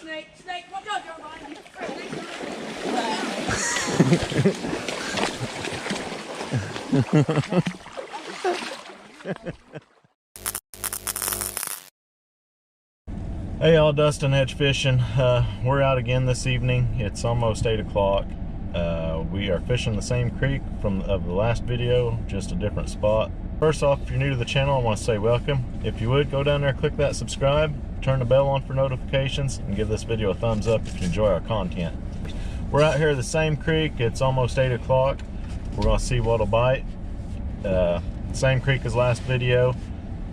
snake, snake, watch out, Hey y'all, Dustin Edge Fishing. We're out again this evening. It's almost 8 o'clock. We are fishing the same creek of the last video, just a different spot. First off, if you're new to the channel, I want to say welcome. If you would, go down there, click that subscribe, turn the bell on for notifications, and give this video a thumbs up if you enjoy our content. We're out here at the same creek. It's almost 8 o'clock. We're going to see what'll bite. Same creek as last video,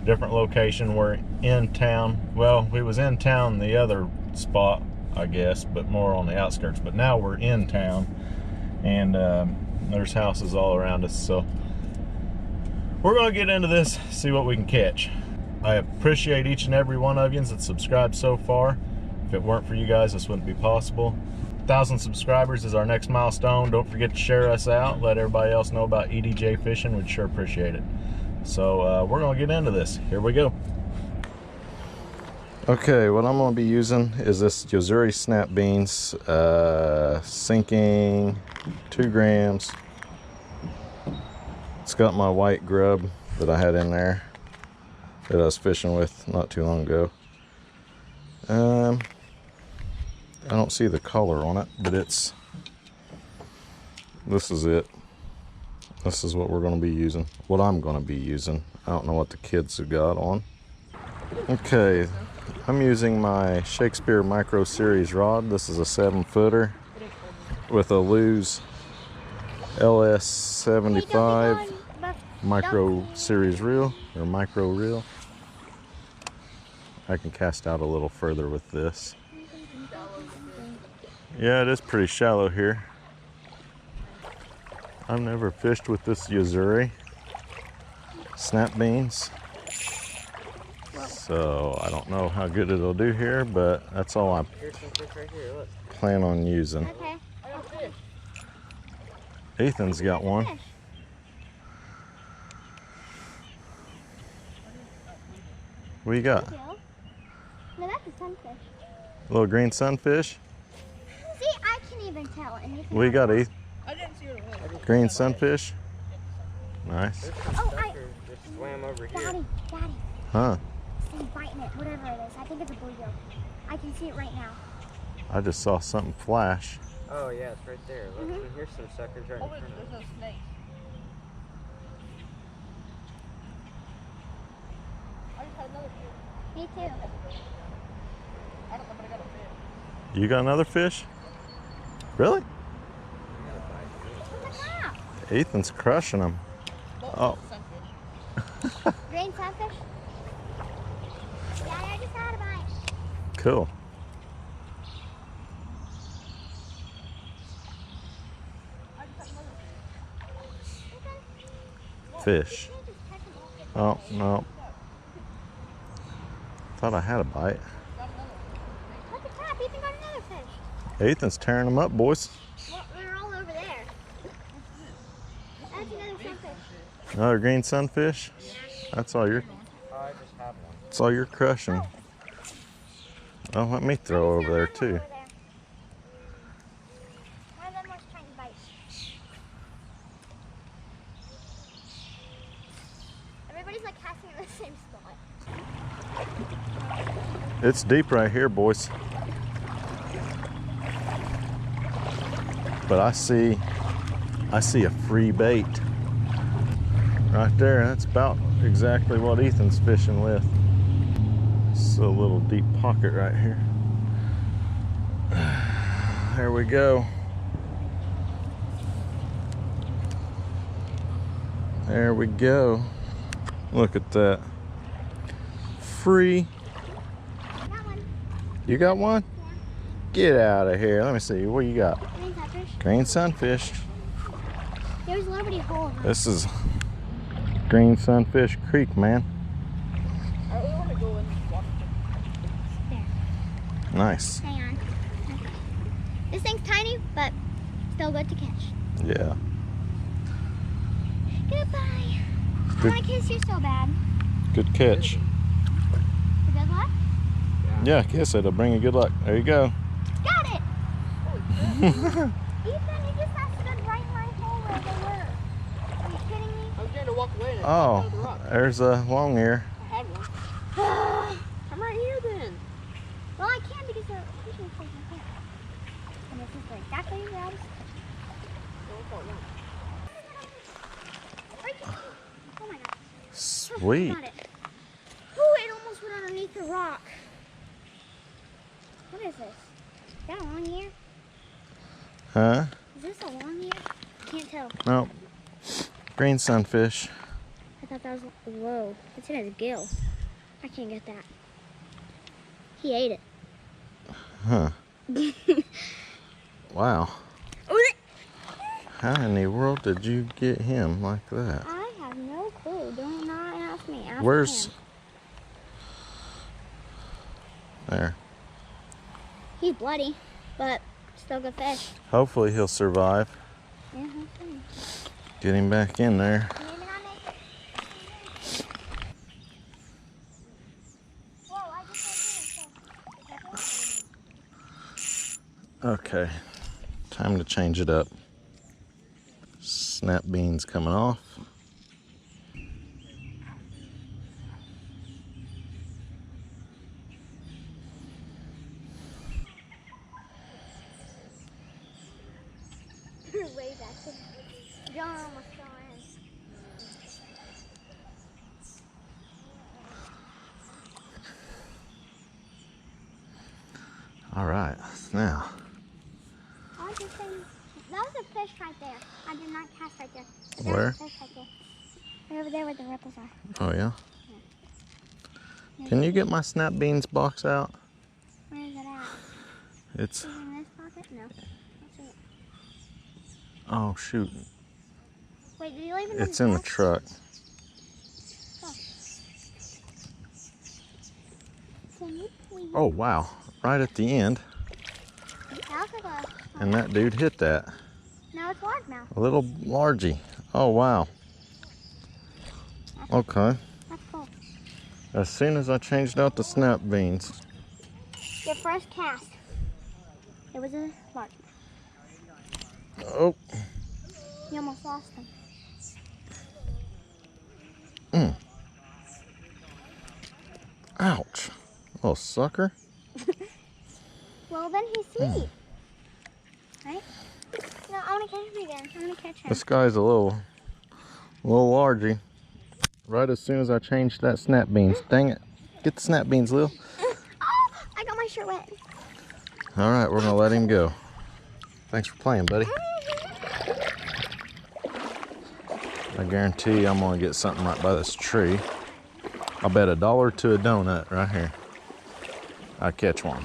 different location. We're in town. Well, we was in town the other spot, I guess, but more on the outskirts. But now we're in town, and there's houses all around us. So we're going to get into this, see what we can catch. I appreciate each and every one of you that subscribed so far. If it weren't for you guys, this wouldn't be possible. 1,000 subscribers is our next milestone. Don't forget to share us out. Let everybody else know about EDJ Fishing. We'd sure appreciate it. So we're going to get into this. Here we go. Okay, what I'm going to be using is this Yozuri snap beans, sinking 2 grams. It's got my white grub that I had in there that I was fishing with not too long ago. I don't see the color on it, but this is it. This is what we're going to be using, what I'm going to be using. I don't know what the kids have got on. Okay, I'm using my Shakespeare Micro Series rod. This is a 7-footer with a Lew's LS75 Micro Series reel, or micro reel. I can cast out a little further with this. Yeah, it is pretty shallow here. I've never fished with this Yozuri snap beans, so I don't know how good it'll do here, but that's all I plan on using. Okay. Ethan's got one. What do you got? No, that's a sunfish. A little green sunfish? See, I can't even tell. What do you got, Ethan? I didn't see it. Green sunfish? Nice. Oh, just swam over here. Daddy. Huh? He's biting it, whatever it is. I think it's a bluegill. I can see it right now. I just saw something flash. Oh yeah, it's right there. Look, here's some suckers right in front of us. There's a snake. I just had another fish. Me too. I don't know, but I got a fish. You got another fish? Really? Look at Ethan's crushing them. Oh. that. Green sunfish? Yeah, I just had a bite. Cool. Fish. Oh, no. Thought I had a bite. Look at that. Ethan got another fish. Ethan's tearing them up, boys. Well, they're all over there. That's another sunfish. Another green sunfish? That's all you're, Oh, I just have one. that's all you're crushing. Oh, let me throw over there too. One of them was trying to bite. Everybody's like casting in the same spot. It's deep right here, boys. But I see a free bait right there. That's about exactly what Ethan's fishing with. It's a little deep pocket right here. There we go. There we go. Look at that. Free. That one. You got one? Yeah. Get out of here. Let me see. What you got? Green sunfish. Green sunfish. There's nobody holding them. This is Green Sunfish Creek, man. I really want to go and watch it. There. Nice. Hang on. This thing's tiny, but still good to catch. Yeah. Goodbye. I Good. want to kiss you so bad. Good catch. You good luck? Yeah, kiss it. It'll bring you good luck. There you go. Got it! Ethan, you just have stood right in my hole where they were. Are you kidding me? I was going to walk away and Oh, there's a long ear. I had one. I'm right here then. Well, I can because the fishing place is here. And this is exactly where I was. Oh my god. Sweet. Got it. Ooh, it almost went underneath the rock. What is this? Is that a long ear? Huh? Is this a long ear? I can't tell. No. Green sunfish. I thought that was. Whoa. It's in his gill. I can't get that. He ate it. Huh. Wow. How in the world did you get him like that? I have no clue. Do not ask me. Ask Where's... him. There. He's bloody, but still good fish. Hopefully he'll survive. Yeah, hopefully. Get him back in there. Maybe not make it. Whoa, I just Okay. Time to change it up. Snap beans coming off. way back there. John almost fell in. All right, now. I was just saying, that was a fish right there. I did not cast right there. Where? That was a fish right there. Right over there where the ripples are. Oh yeah? Can you get my snap beans box out? Where is it at? It's... Is it in this pocket? No. Let's see it. Oh shoot. Wait, did you leave it It's in the desk? truck. Oh. Can you please? Oh wow. Right at the end. That was like a... And that dude hit that. No, it's largemouth. A little largy. Oh wow. Okay. That's cool. As soon as I changed out the snap beans. Your first cast. It was a largemouth. Oh. You almost lost them. Ouch. Little sucker. Well, then he's sweet. Right? No, I want to catch him again. I want to catch him. This guy's a little largy. Right as soon as I changed that snap beans. Dang it. Get the snap beans, Lil. Oh, I got my shirt wet. All right, we're gonna let him go. Thanks for playing, buddy. I guarantee I'm gonna get something right by this tree. I'll bet $1 to a donut right here. I catch one.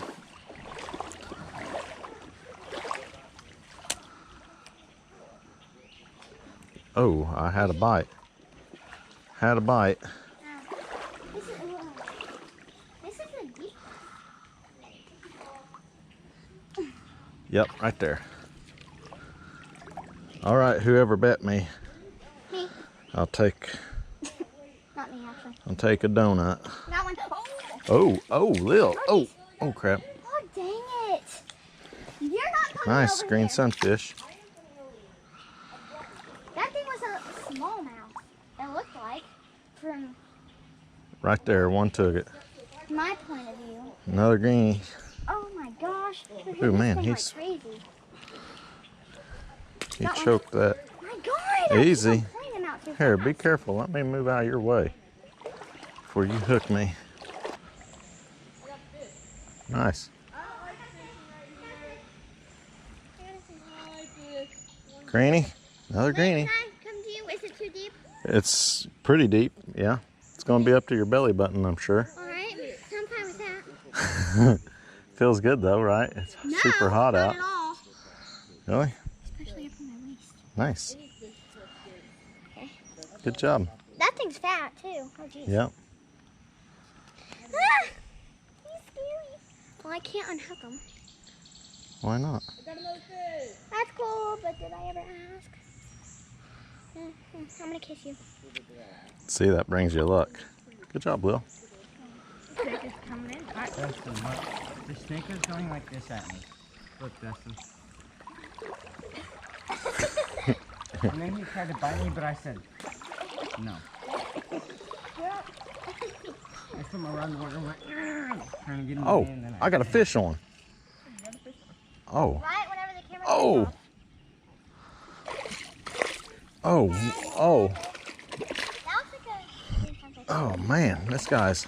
Oh, I had a bite. Had a bite. This is a deep. Yep, right there. All right, whoever bet me, Me. I'll take Not me, actually. a donut. That one. Oh, Lil. Oh, crap. Oh, dang it. You're not coming Nice over green here. sunfish. That thing was a smallmouth. It looked like, from Right there, one took it. my point of view. Another greenie. Oh my gosh. Oh, man, Like he's- crazy. He That one. choked that. My God. Easy. I'm pulling him out too Here, fast. be careful. Let me move out of your way before you hook me. Nice. Greenie. Another greenie. Can I come to you? Is it too deep? It's pretty deep, yeah. It's going to be up to your belly button, I'm sure. All right. I'm fine with that. Feels good though, right? It's super hot not out. at all. Really? Especially up on my waist. Nice. Okay. Good job. That thing's fat too. Oh geez. Yep. Ah, he's scary. Well, I can't unhook him. Why not? That's cool, but did I ever ask? I'm gonna kiss you. See, that brings you luck. Good job, Will. snake is coming in. Dustin, look. The snake was going like this at me. Look, Dustin. And then he tried to bite me, but I said, no. I put my rod in the water and went, trying to get him Oh, in, and then I got a fish on. Oh. Right whenever the camera Oh. goes Oh. Oh. off. That looks like a... Oh man, this guy's. I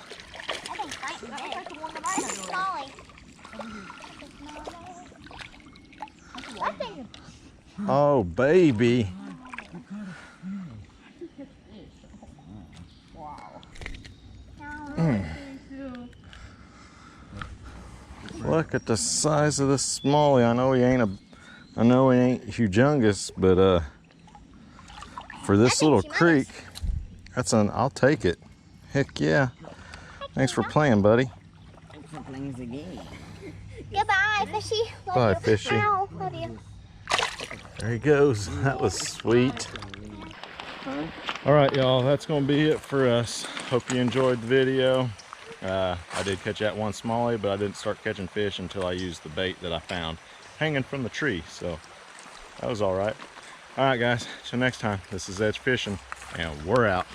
think fighting big. Mine's smallie. That thing. Oh baby. Look at the size of this smallie. I know he ain't humongous, but for this little creek, I'll take it. Heck yeah. Thanks for playing, buddy. Thanks for playing the game. Goodbye, fishy. Love Bye, you. fishy. Ow, love you. There he goes. That was sweet. All right, y'all, that's gonna be it for us. Hope you enjoyed the video. I did catch that one smallie, but I didn't start catching fish until I used the bait that I found hanging from the tree, so that was all right. All right, guys, till next time, this is Edge Fishing, and we're out.